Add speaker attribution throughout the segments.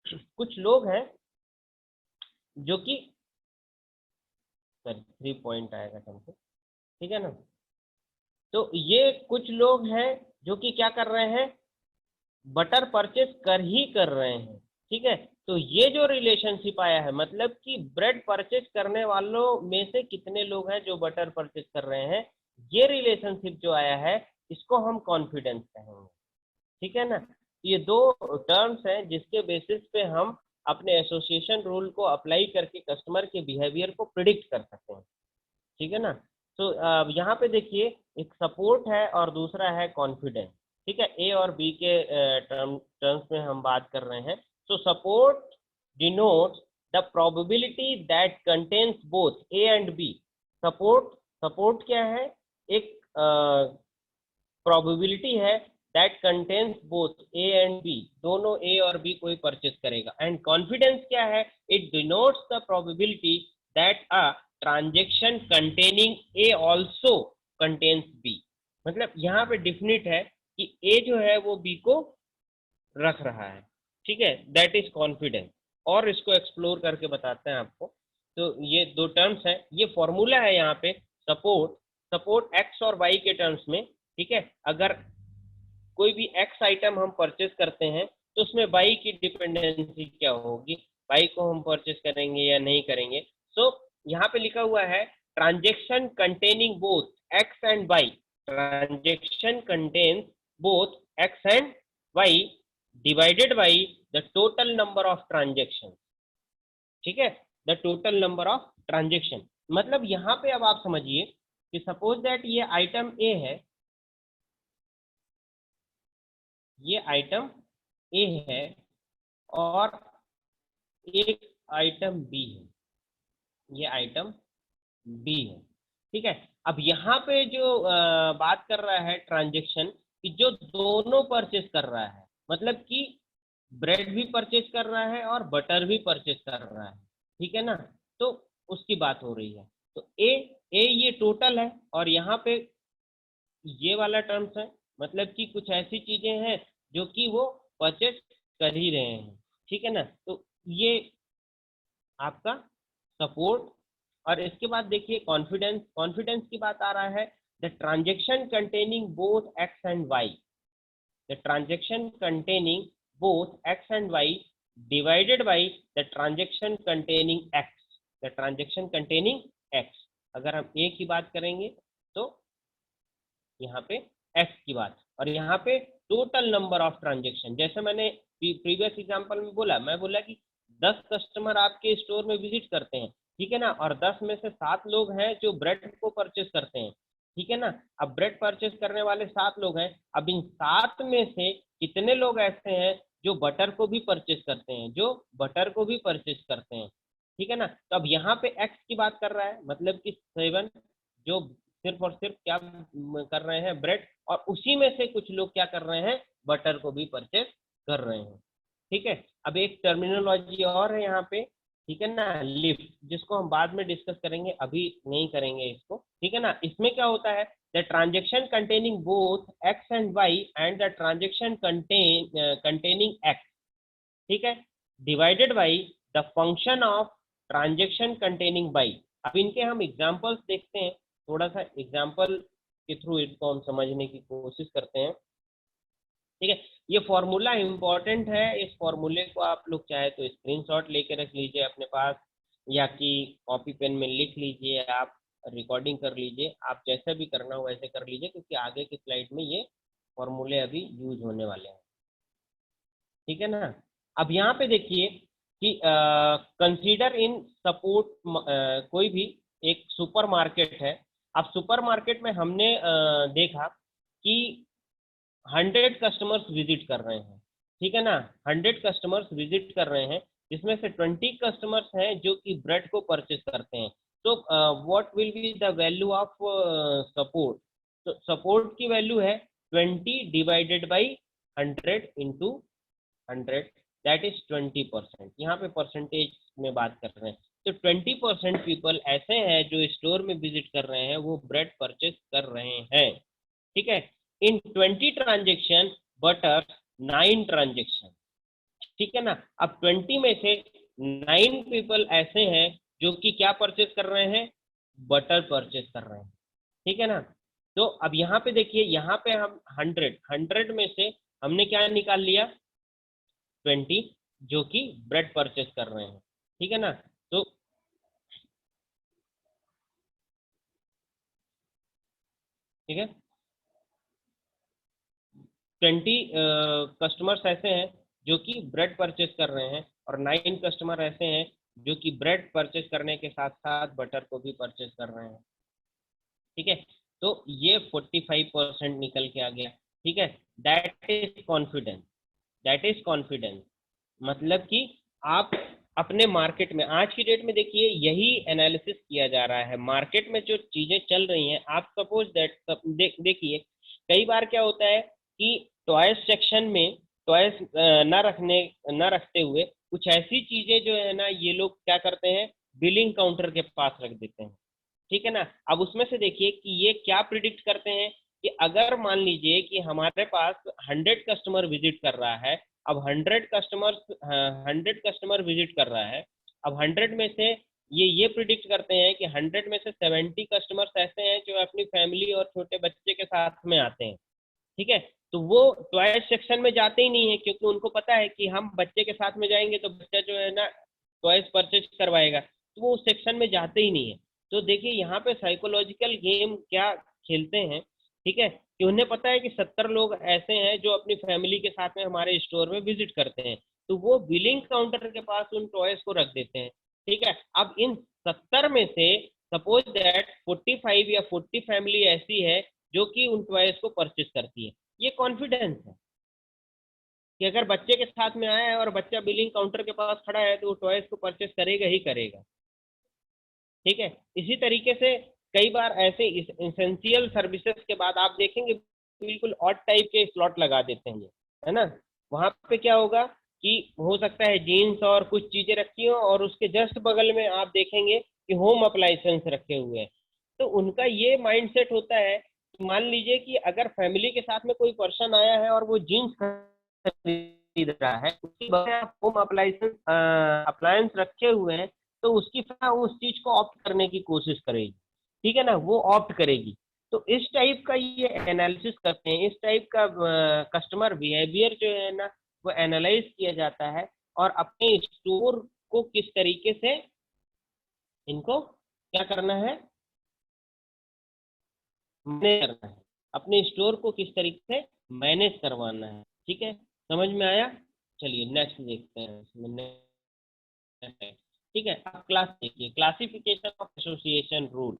Speaker 1: कुछ लोग हैं जो कि सॉरी 3 पॉइंट आएगा समथिंग, ठीक है ना। तो ये कुछ लोग हैं जो कि क्या कर रहे हैं, बटर परचेस कर रहे हैं, ठीक है। तो ये जो रिलेशनशिप आया है, मतलब कि ब्रेड परचेस करने वालों में से कितने लोग हैं जो बटर परचेस कर रहे हैं, ये रिलेशनशिप जो आया है इसको हम कॉन्फिडेंस कहेंगे, ठीक है ना। ये दो टर्म्स हैं जिसके बेसिस पे हम अपने एसोसिएशन रूल को अप्लाई करके कस्टमर के बिहेवियर को प्रिडिक्ट कर सकते हैं, ठीक है ना। तो यहाँ पे देखिए, एक सपोर्ट है और दूसरा है कॉन्फिडेंस, ठीक है। ए और बी के टर्म्स में हम बात कर रहे हैं। So support denotes the probability that contains both A and B. Support support क्या है, एक प्रोबेबिलिटी है that contains both A and B, दोनों ए और बी कोई परचेस करेगा। एंड कॉन्फिडेंस क्या है, it denotes the probability that a transaction containing A also contains B. मतलब यहाँ पे डिफिनिट है कि ए जो है वो बी को रख रहा है, ठीक है, दैट इज कॉन्फिडेंस। और इसको एक्सप्लोर करके बताते हैं आपको। तो ये दो टर्म्स है, ये फॉर्मूला है यहाँ पे, सपोर्ट सपोर्ट एक्स और वाई के टर्म्स में, ठीक है। अगर कोई भी एक्स आइटम हम परचेस करते हैं तो उसमें बाई की डिपेंडेंसी क्या होगी, बाई को हम परचेस करेंगे या नहीं करेंगे। सो यहाँ पे लिखा हुआ है transaction containing both X and Y, transaction contains both X and Y divided by the total number of transaction, ठीक है, the total number of transaction. मतलब यहाँ पे अब आप समझिए कि सपोज दैट ये आइटम ए है, ये आइटम ए है और एक आइटम बी है, ये आइटम बी है, ठीक है। अब यहाँ पे जो बात कर रहा है ट्रांजेक्शन कि जो दोनों परचेस कर रहा है, मतलब कि ब्रेड भी परचेस कर रहा है और बटर भी परचेस कर रहा है, ठीक है ना। तो उसकी बात हो रही है। तो ए ए ये टोटल है और यहाँ पे ये वाला टर्म्स है, मतलब कि कुछ ऐसी चीजें हैं जो कि वो परचेस कर ही रहे हैं, ठीक है ना। तो ये आपका सपोर्ट। और इसके बाद देखिए कॉन्फिडेंस, कॉन्फिडेंस की बात आ रहा है, the transaction containing both X and Y, the transaction containing both X and Y divided by the transaction containing X, the transaction containing X. अगर हम ए की बात करेंगे तो यहाँ पे एक्स की बात, और यहाँ पे टोटल नंबर ऑफ ट्रांजेक्शन, जैसे मैंने प्रीवियस एग्जांपल में बोला, मैं बोला कि 10 कस्टमर आपके स्टोर में विजिट करते हैं, ठीक है ना, और 10 में से 7 लोग हैं जो ब्रेड को परचेस करते हैं, ठीक है ना। अब ब्रेड परचेस करने वाले 7 लोग हैं, अब इन 7 में से कितने लोग ऐसे हैं जो बटर को भी परचेस करते हैं, जो बटर को भी परचेस करते हैं, ठीक है ना। तो अब यहाँ पे एक्स की बात कर रहा है, मतलब कि 7 जो सिर्फ और सिर्फ क्या कर रहे हैं, ब्रेड, और उसी में से कुछ लोग क्या कर रहे हैं, बटर को भी परचेस कर रहे हैं, ठीक है। अब एक टर्मिनोलॉजी और है यहाँ पे, ठीक है ना, लिफ्ट, जिसको हम बाद में डिस्कस करेंगे, अभी नहीं करेंगे इसको, ठीक है ना। इसमें क्या होता है, the transaction containing both X and Y and the transaction containing X, ठीक है, divided by the function of transaction containing by. अब इनके हम एग्जांपल्स देखते हैं, थोड़ा सा एग्जांपल के थ्रू इसको हम समझने की कोशिश करते हैं, ठीक है। ये फॉर्मूला इंपॉर्टेंट है, इस फॉर्मूले को आप लोग चाहे तो स्क्रीनशॉट लेके रख लीजिए अपने पास, या कि कॉपी पेन में लिख लीजिए, आप रिकॉर्डिंग कर लीजिए, आप जैसे भी करना हो वैसे कर लीजिए, क्योंकि आगे की स्लाइड में ये फॉर्मूले अभी यूज होने वाले हैं, ठीक है ना। अब यहाँ पे देखिए कि कंसीडर इन सपोर्ट, कोई भी एक सुपरमार्केट है। अब सुपरमार्केट में हमने देखा कि 100 कस्टमर्स विजिट कर रहे हैं, ठीक है ना, 100 कस्टमर्स विजिट कर रहे हैं, जिसमें से 20 कस्टमर्स हैं जो कि ब्रेड को परचेस करते हैं। तो what will be the value of support, तो सपोर्ट की वैल्यू है 20 divided by 100 into 100, that is 20%। यहाँ पे परसेंटेज में बात कर रहे हैं, तो 20% पीपल ऐसे हैं जो स्टोर में विजिट कर रहे हैं, वो ब्रेड परचेस कर रहे हैं, ठीक है। इन 20 ट्रांजेक्शन बटर 9 ट्रांजेक्शन, ठीक है ना। अब 20 में से 9 पीपल ऐसे हैं जो कि क्या परचेस कर रहे हैं, बटर परचेस कर रहे हैं, ठीक है ना। तो अब यहाँ पे देखिए, यहाँ पे हम 100 में से हमने क्या निकाल लिया, 20 जो कि ब्रेड परचेस कर रहे हैं, ठीक है ना। तो ठीक है, 20 कस्टमर्स ऐसे हैं जो कि ब्रेड परचेस कर रहे हैं, और 9 कस्टमर ऐसे हैं जो कि ब्रेड परचेस करने के साथ साथ बटर को भी परचेस कर रहे हैं, ठीक है। तो ये 45% निकल के आ गया, ठीक है। That is confidence, that is confidence. मतलब कि आप अपने मार्केट में, आज की डेट में देखिए यही एनालिसिस किया जा रहा है, मार्केट में जो चीजें चल रही हैं। आप सपोज दैट देखिए, कई बार क्या होता है कि टॉयज सेक्शन में टॉयज न रखते हुए कुछ ऐसी चीजें जो है ना, ये लोग क्या करते हैं, बिलिंग काउंटर के पास रख देते हैं, ठीक है ना। अब उसमें से देखिए कि ये क्या प्रिडिक्ट करते हैं कि अगर मान लीजिए कि हमारे पास 100 कस्टमर विजिट कर रहा है, अब 100 कस्टमर विजिट कर रहा है, अब 100 में से ये प्रिडिक्ट करते हैं कि 100 में से 70 कस्टमर्स ऐसे हैं जो अपनी फैमिली और छोटे बच्चे के साथ में आते हैं, ठीक है। तो वो टॉय सेक्शन में जाते ही नहीं है, क्योंकि उनको पता है कि हम बच्चे के साथ में जाएंगे तो बच्चा जो है ना टॉयज परचेज करवाएगा, तो वो उस सेक्शन में जाते ही नहीं है। तो देखिए यहाँ पे साइकोलॉजिकल गेम क्या खेलते हैं, ठीक है, कि उन्हें पता है कि 70 लोग ऐसे हैं जो अपनी फैमिली के साथ में हमारे स्टोर में विजिट करते हैं, तो वो बिलिंग काउंटर के पास उन टॉयज को रख देते हैं, ठीक है। अब इन 70 में से सपोज दैट 45 या 40 फैमिली ऐसी है जो कि उन टॉयज को परचेज करती है। ये कॉन्फिडेंस है कि अगर बच्चे के साथ में आया है और बच्चा बिलिंग काउंटर के पास खड़ा है तो वो टॉयज को परचेस करेगा ही करेगा, ठीक है। इसी तरीके से कई बार ऐसे इसेंशियल सर्विसेज के बाद आप देखेंगे बिल्कुल ऑड टाइप के स्लॉट लगा देते हैं, है ना। वहां पे क्या होगा कि हो सकता है जीन्स और कुछ चीजें रखी हो, और उसके जस्ट बगल में आप देखेंगे कि होम अप्लायंसेस रखे हुए हैं। तो उनका ये माइंडसेट होता है कि मान लीजिए कि अगर फैमिली के साथ में कोई पर्सन आया है और वो जीन्स खरीद रहा है, उसकी बगल में आप होम अप्लायंस रखे हुए हैं, तो उसकी फैमिली उस चीज को ऑप्ट करने की कोशिश करेगी, ठीक है ना, वो ऑप्ट करेगी। तो इस टाइप का ये एनालिसिस करते हैं, इस टाइप का कस्टमर बिहेवियर जो है ना वो एनालाइज किया जाता है, और अपने स्टोर को किस तरीके से इनको क्या करना है, मैनेज करना है, अपने स्टोर को किस तरीके से मैनेज करवाना है, ठीक है। समझ में आया। चलिए नेक्स्ट देखते हैं इसमें next है, ठीक है। अब क्लास देखिए, क्लासिफिकेशन ऑफ एसोसिएशन रूल।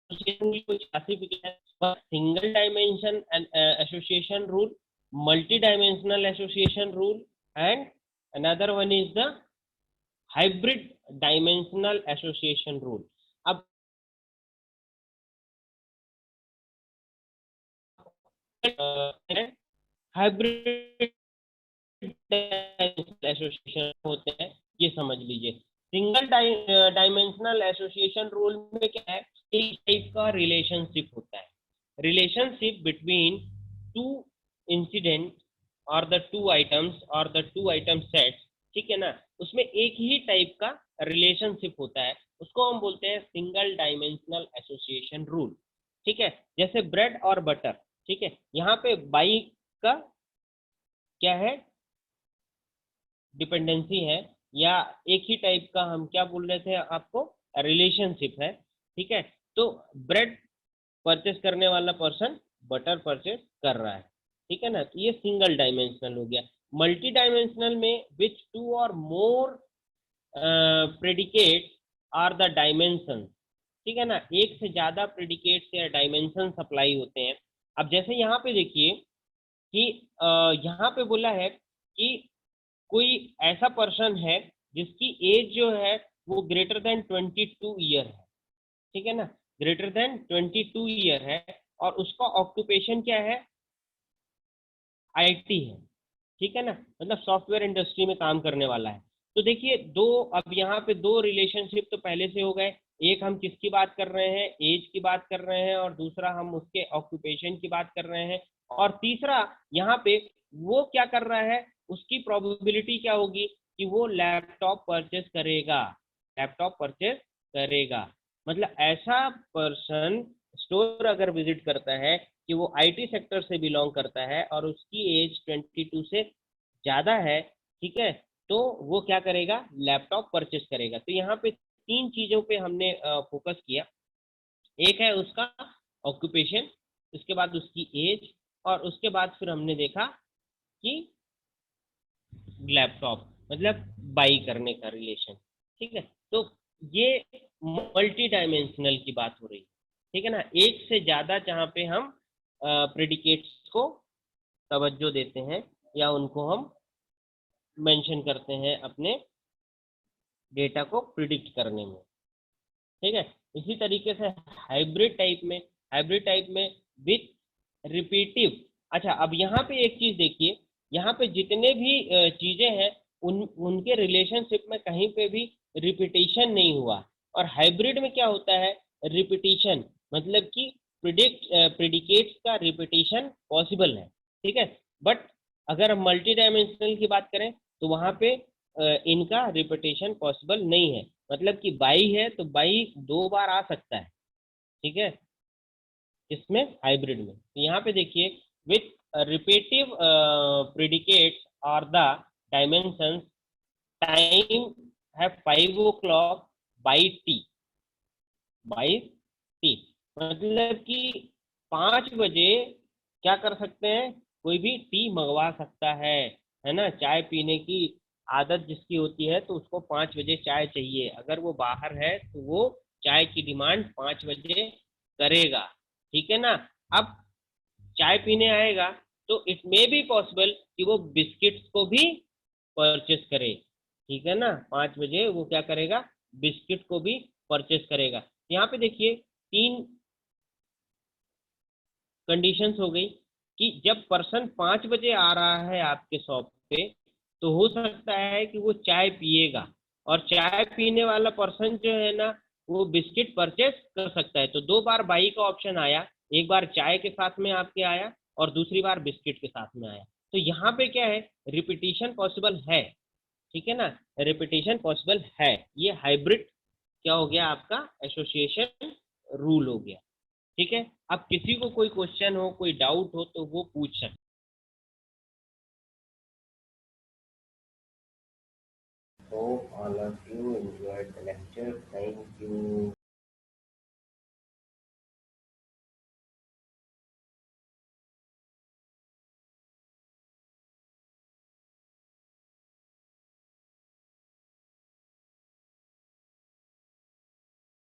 Speaker 1: कुछ classification, single dimension association rule, multi dimensional association rule, and another one is the hybrid dimensional association rule। अब हाइब्रिड एसोसिएशन होते हैं, ये समझ लीजिए। सिंगल डायमेंशनल एसोसिएशन रूल में क्या है, एक टाइप का रिलेशनशिप होता है, रिलेशनशिप बिटवीन टू इंसिडेंट और द टू आइटम्स और द टू आइटम सेट्स, ठीक है ना। उसमें एक ही टाइप का रिलेशनशिप होता है, उसको हम बोलते हैं सिंगल डायमेंशनल एसोसिएशन रूल, ठीक है। जैसे ब्रेड और बटर, ठीक है, यहाँ पे बाइक का क्या है, डिपेंडेंसी है, या एक ही टाइप का हम क्या बोल रहे थे आपको, रिलेशनशिप है, ठीक है। तो ब्रेड परचेस करने वाला पर्सन बटर परचेस कर रहा है, ठीक है ना, तो ये सिंगल डायमेंशनल हो गया। मल्टी डायमेंशनल में विच टू और मोर प्रेडिकेट्स आर द डायमेंशन, ठीक है ना, एक से ज्यादा प्रेडिकेट्स या डायमेंशन सप्लाई होते हैं। अब जैसे यहाँ पे देखिए कि यहाँ पे बोला है कि कोई ऐसा पर्सन है जिसकी एज जो है वो ग्रेटर देन 22 ईयर है, ठीक है ना, ग्रेटर देन 22 ईयर है, और उसका ऑक्यूपेशन क्या है, आईटी है, ठीक है ना, मतलब सॉफ्टवेयर इंडस्ट्री में काम करने वाला है। तो देखिए दो, अब यहाँ पे दो रिलेशनशिप तो पहले से हो गए, एक हम किसकी बात कर रहे हैं, एज की बात कर रहे हैं, और दूसरा हम उसके ऑक्यूपेशन की बात कर रहे हैं, और तीसरा यहाँ पे वो क्या कर रहा है, उसकी प्रोबेबिलिटी क्या होगी कि वो लैपटॉप परचेस करेगा, लैपटॉप परचेस करेगा। मतलब ऐसा पर्सन स्टोर अगर विजिट करता है कि वो आईटी सेक्टर से बिलोंग करता है और उसकी एज 22 से ज़्यादा है, ठीक है, तो वो क्या करेगा, लैपटॉप परचेस करेगा। तो यहाँ पे तीन चीज़ों पे हमने फोकस किया। एक है उसका ऑक्यूपेशन, उसके बाद उसकी एज, और उसके बाद फिर हमने देखा कि लैपटॉप मतलब बाई करने का रिलेशन। ठीक है, तो ये मल्टी डायमेंशनल की बात हो रही है। ठीक है ना, एक से ज़्यादा जहाँ पे हम प्रेडिकेट्स को तवज्जो देते हैं या उनको हम मेंशन करते हैं अपने डेटा को प्रिडिक्ट करने में। ठीक है, इसी तरीके से हाइब्रिड टाइप में विथ रिपीटिव। अच्छा, अब यहाँ पे एक चीज देखिए, यहाँ पे जितने भी चीजें हैं उनके रिलेशनशिप में कहीं पे भी रिपीटेशन नहीं हुआ। और हाइब्रिड में क्या होता है, रिपीटेशन, मतलब कि प्रिडिकेट्स का रिपीटेशन पॉसिबल है। ठीक है, बट अगर हम मल्टी डायमेंशनल की बात करें तो वहां पे इनका रिपीटेशन पॉसिबल नहीं है। मतलब कि बाई है तो बाई दो बार आ सकता है। ठीक है, इसमें हाइब्रिड में तो यहाँ पे देखिए, विथ रिपीटिव प्रिडिकेट्स और द डायमेंशंस टाइम है 5 o'clock by T, by T, मतलब कि 5 बजे क्या कर सकते हैं, कोई भी टी मंगवा सकता है ना। चाय पीने की आदत जिसकी होती है तो उसको 5 बजे चाय चाहिए, अगर वो बाहर है तो वो चाय की डिमांड 5 बजे करेगा। ठीक है ना, अब चाय पीने आएगा तो इट मे बी पॉसिबल कि वो बिस्किट्स को भी परचेस करे। ठीक है ना, 5 बजे वो क्या करेगा, बिस्किट को भी परचेस करेगा। यहाँ पे देखिए तीन कंडीशंस हो गई कि जब पर्सन 5 बजे आ रहा है आपके शॉप पे तो हो सकता है कि वो चाय पिएगा, और चाय पीने वाला पर्सन जो है ना वो बिस्किट परचेस कर सकता है। तो दो बार बाई का ऑप्शन आया, एक बार चाय के साथ में आपके आया और दूसरी बार बिस्किट के साथ में आया। तो यहाँ पे क्या है, रिपीटिशन पॉसिबल है। ठीक है ना, रिपीटिशन पॉसिबल है। ये हाइब्रिड क्या हो गया, आपका एसोसिएशन रूल हो गया। ठीक है, अब किसी को कोई क्वेश्चन हो, कोई डाउट हो तो वो पूछ सकते। Hope all of you enjoyed the lecture. Thank you.